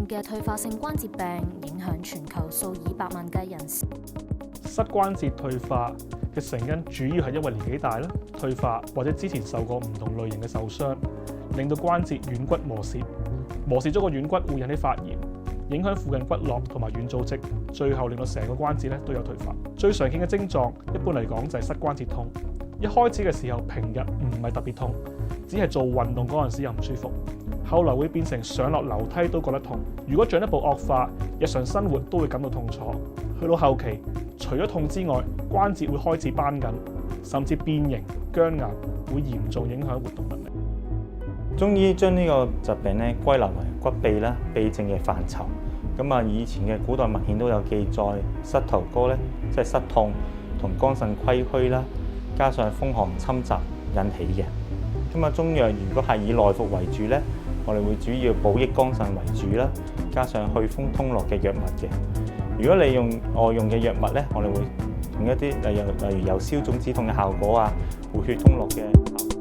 嘅退化性關節病影響全球數以百萬計人士。膝關節退化嘅成因主要係因為年紀大啦、退化或者之前受過唔同類型嘅受傷，令到關節軟骨磨蝕，磨蝕咗個軟骨會引起發炎，影響附近骨骼同埋軟組織，最後令到成個關節都有退化。最常見嘅症狀一般嚟講就係膝關節痛。一開始嘅時候平日唔係特別痛，只係做運動嗰陣時又唔舒服，後來會變成上落樓梯都覺得痛。如果進一步惡化，日常生活都會感到痛楚。去到後期，除咗痛之外，關節會開始繃緊，甚至變形、僵硬，會嚴重影響活動能力。中醫將呢個疾病歸納為骨痹啦、痹症嘅範疇。以前嘅古代文獻都有記載，膝頭哥即係膝痛同肝腎虧虛啦，加上風寒侵襲引起嘅。中藥如果係以內服為主咧，我哋會主要補益肝腎為主啦，加上去風通絡嘅藥物嘅。如果你用外用嘅藥物咧，我哋會用一啲例如有消腫止痛嘅效果啊，活血通絡嘅效果。